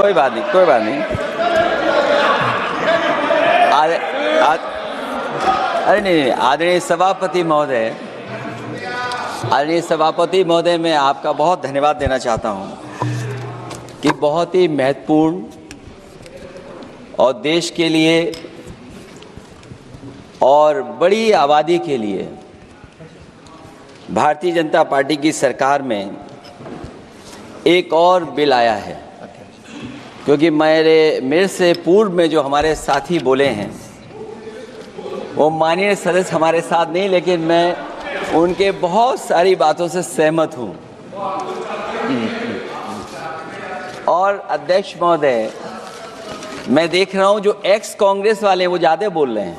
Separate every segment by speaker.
Speaker 1: कोई बात नहीं, कोई बात नहीं। अरे नहीं, आदरणीय सभापति महोदय, मैं आपका बहुत धन्यवाद देना चाहता हूं कि बहुत ही महत्वपूर्ण और देश के लिए और बड़ी आबादी के लिए भारतीय जनता पार्टी की सरकार में एक और बिल आया है। क्योंकि मेरे से पूर्व में जो हमारे साथी बोले हैं वो माननीय सदस्य हमारे साथ नहीं, लेकिन मैं उनके बहुत सारी बातों से सहमत हूं। और अध्यक्ष महोदय, मैं देख रहा हूं जो एक्स कांग्रेस वाले हैं वो ज्यादा बोल रहे हैं।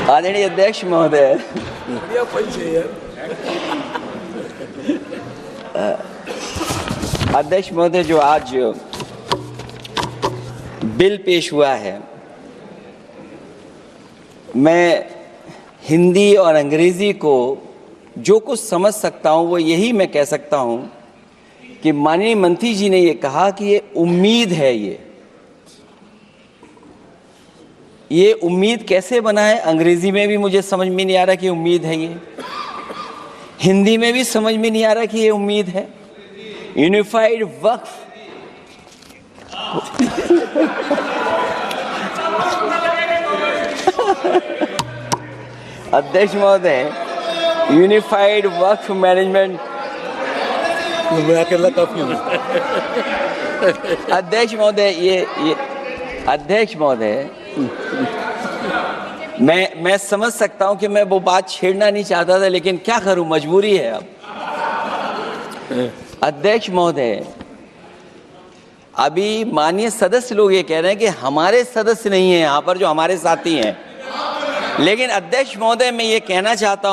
Speaker 1: आदरणीय अध्यक्ष महोदय, जो आज बिल पेश हुआ है, मैं हिंदी और अंग्रेजी को जो कुछ समझ सकता हूं वो यही मैं कह सकता हूं कि माननीय मंत्री जी ने ये कहा कि ये उम्मीद है। ये उम्मीद कैसे बना है, अंग्रेजी में भी मुझे समझ में नहीं आ रहा कि उम्मीद है ये, हिंदी में भी समझ में नहीं आ रहा कि ये उम्मीद है। यूनिफाइड वक्फ अध्यक्ष महोदय, यूनिफाइड वक्फ मैनेजमेंट अध्यक्ष महोदय, मैं समझ सकता हूं कि मैं वो बात छेड़ना नहीं चाहता था, लेकिन क्या करूं, मजबूरी है अब। अध्यक्ष महोदय, अभी माननीय सदस्य लोग ये कह रहे हैं कि हमारे सदस्य नहीं है यहाँ पर जो हमारे साथी हैं, लेकिन अध्यक्ष महोदय मैं ये कहना चाहता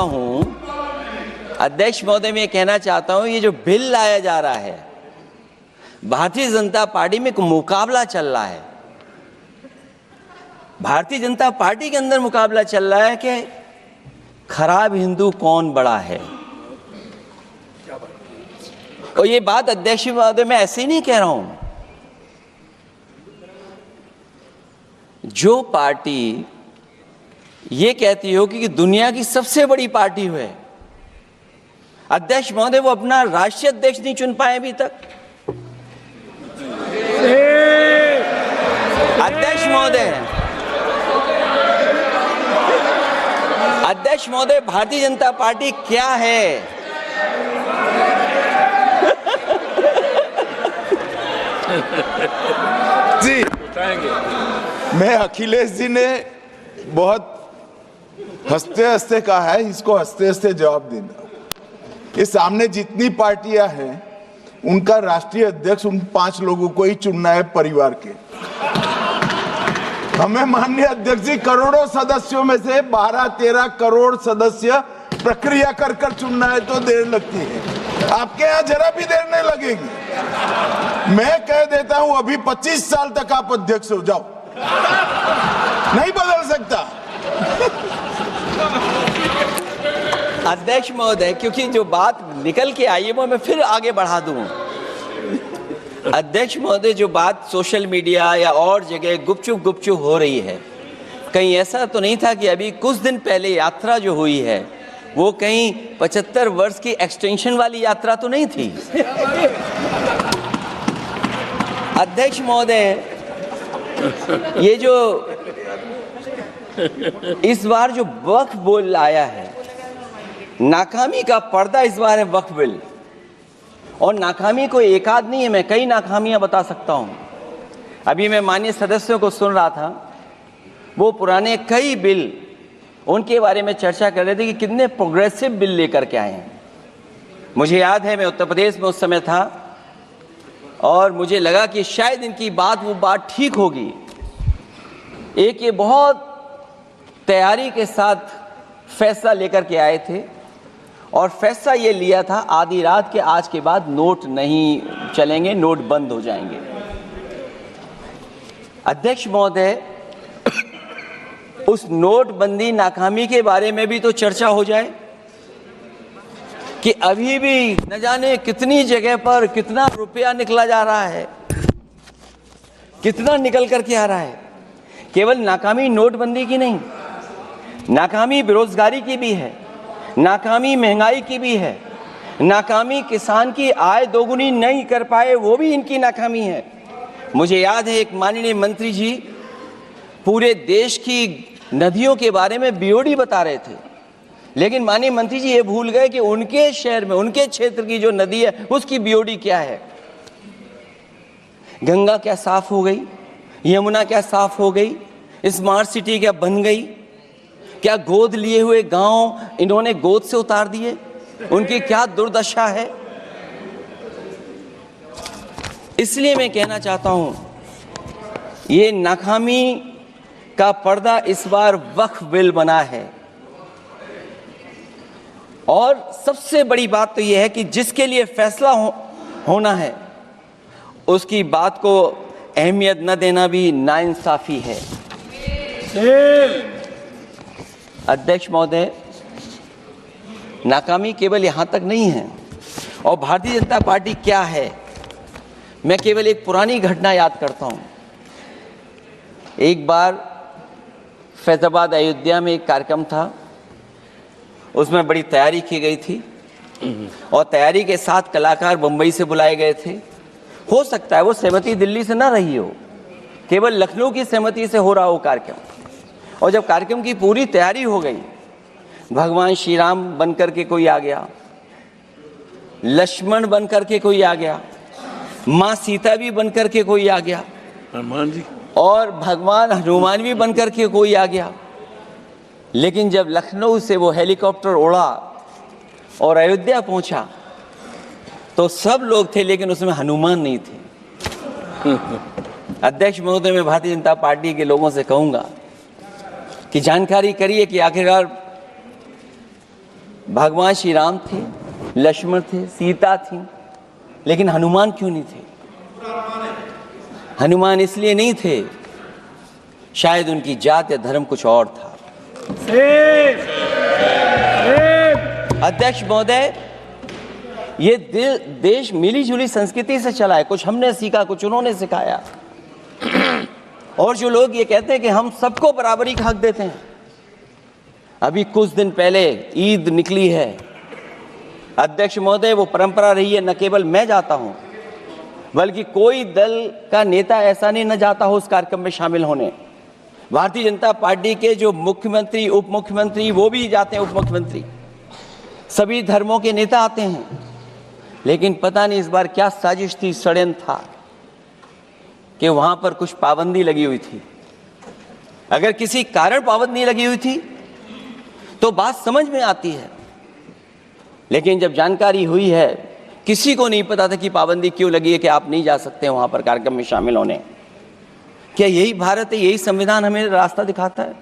Speaker 1: हूँ, ये जो बिल लाया जा रहा है, भारतीय जनता पार्टी में एक मुकाबला चल रहा है। भारतीय जनता पार्टी के अंदर मुकाबला चल रहा है कि खराब हिंदू कौन बड़ा है। और ये बात अध्यक्ष महोदय मैं ऐसे ही नहीं कह रहा हूं। जो पार्टी ये कहती हो कि दुनिया की सबसे बड़ी पार्टी है, अध्यक्ष महोदय वो अपना राष्ट्रीय अध्यक्ष नहीं चुन पाए अभी तक। अध्यक्ष महोदय, भारतीय जनता पार्टी क्या है?
Speaker 2: जी, मैं अखिलेश जी ने बहुत हंसते हंसते कहा है, इसको हंसते हंसते जवाब देना। ये सामने जितनी पार्टियां हैं उनका राष्ट्रीय अध्यक्ष उन 5 लोगों को ही चुनना है परिवार के। हमें माननीय अध्यक्ष जी करोड़ों सदस्यों में से 12-13 करोड़ सदस्य प्रक्रिया कर कर चुनना है तो देर लगती है। आपके यहाँ जरा भी देर नहीं लगेगी। मैं कह देता हूं अभी 25 साल तक आप अध्यक्ष हो जाओ, नहीं बदल सकता।
Speaker 1: अध्यक्ष महोदय, क्योंकि जो बात निकल के आई है वो मैं फिर आगे बढ़ा दूं। अध्यक्ष महोदय, जो बात सोशल मीडिया या और जगह गुपचुप हो रही है, कहीं ऐसा तो नहीं था कि अभी कुछ दिन पहले यात्रा जो हुई है वो कहीं 75 वर्ष की एक्सटेंशन वाली यात्रा तो नहीं थी। अध्यक्ष महोदय, ये जो इस बार जो वक्फ बिल आया है, नाकामी का पर्दा इस बार है वक्फ बिल। और नाकामी को एक आध नहीं है, मैं कई नाकामियां बता सकता हूं। अभी मैं माननीय सदस्यों को सुन रहा था, वो पुराने कई बिल उनके बारे में चर्चा कर रहे थे कि कितने प्रोग्रेसिव बिल लेकर के आए हैं। मुझे याद है मैं उत्तर प्रदेश में उस समय था और मुझे लगा कि शायद इनकी वो बात ठीक होगी। एक ये बहुत तैयारी के साथ फैसला लेकर के आए थे और फैसला ये लिया था आधी रात के आज के बाद नोट नहीं चलेंगे, नोट बंद हो जाएंगे। अध्यक्ष महोदय, उस नोटबंदी नाकामी के बारे में भी तो चर्चा हो जाए। कि अभी भी न जाने कितनी जगह पर कितना रुपया निकला जा रहा है, कितना निकल करके आ रहा है। केवल नाकामी नोटबंदी की नहीं, नाकामी बेरोजगारी की भी है, नाकामी महंगाई की भी है, नाकामी किसान की आय दोगुनी नहीं कर पाए वो भी इनकी नाकामी है। मुझे याद है एक माननीय मंत्री जी पूरे देश की नदियों के बारे में बीओडी बता रहे थे, लेकिन माननीय मंत्री जी ये भूल गए कि उनके शहर में, उनके क्षेत्र की जो नदी है उसकी बीओडी क्या है। गंगा क्या साफ हो गई, यमुना क्या साफ हो गई, स्मार्ट सिटी क्या बन गई, क्या गोद लिए हुए गांव इन्होंने गोद से उतार दिए, उनकी क्या दुर्दशा है। इसलिए मैं कहना चाहता हूं, ये नाकामी का पर्दा इस बार वक्फ बिल बना है। और सबसे बड़ी बात तो यह है कि जिसके लिए फैसला होना है उसकी बात को अहमियत न देना भी नाइंसाफी है। अध्यक्ष महोदय, नाकामी केवल यहां तक नहीं है। और भारतीय जनता पार्टी क्या है, मैं केवल एक पुरानी घटना याद करता हूं। एक बार फैजाबाद अयोध्या में एक कार्यक्रम था, उसमें बड़ी तैयारी की गई थी और तैयारी के साथ कलाकार बंबई से बुलाए गए थे। हो सकता है वो सहमति दिल्ली से ना रही हो, केवल लखनऊ की सहमति से हो रहा हो कार्यक्रम। और जब कार्यक्रम की पूरी तैयारी हो गई, भगवान श्री राम बनकर के कोई आ गया, लक्ष्मण बनकर के कोई आ गया, माँ सीता भी बनकर के कोई आ गया,
Speaker 3: हनुमान जी
Speaker 1: और भगवान हनुमान भी बनकर के कोई आ गया। लेकिन जब लखनऊ से वो हेलीकॉप्टर उड़ा और अयोध्या पहुंचा तो सब लोग थे, लेकिन उसमें हनुमान नहीं थे। अध्यक्ष महोदय, मैं भारतीय जनता पार्टी के लोगों से कहूंगा कि जानकारी करिए कि आखिरकार भगवान श्री राम थे, लक्ष्मण थे, सीता थी, लेकिन हनुमान क्यों नहीं थे? हनुमान इसलिए नहीं थे, शायद उनकी जात या धर्म कुछ और था। अध्यक्ष महोदय, ये देश मिली जुली संस्कृति से चला है। कुछ हमने सीखा, कुछ उन्होंने सिखाया। और जो लोग ये कहते हैं कि हम सबको बराबरी का हक देते हैं, अभी कुछ दिन पहले ईद निकली है। अध्यक्ष महोदय, वो परंपरा रही है, न केवल मैं जाता हूं बल्कि कोई दल का नेता ऐसा नहीं न जाता हो उस कार्यक्रम में शामिल होने। भारतीय जनता पार्टी के जो मुख्यमंत्री, उप मुख्यमंत्री, वो भी जाते हैं, उप मुख्यमंत्री, सभी धर्मों के नेता आते हैं। लेकिन पता नहीं इस बार क्या साजिश थी, षड्यंत्र था कि वहां पर कुछ पाबंदी लगी हुई थी। अगर किसी कारण पाबंदी लगी हुई थी तो बात समझ में आती है, लेकिन जब जानकारी हुई है, किसी को नहीं पता था कि पाबंदी क्यों लगी है कि आप नहीं जा सकते वहां पर कार्यक्रम में शामिल होने। क्या यही भारत है, यही संविधान हमें रास्ता दिखाता है?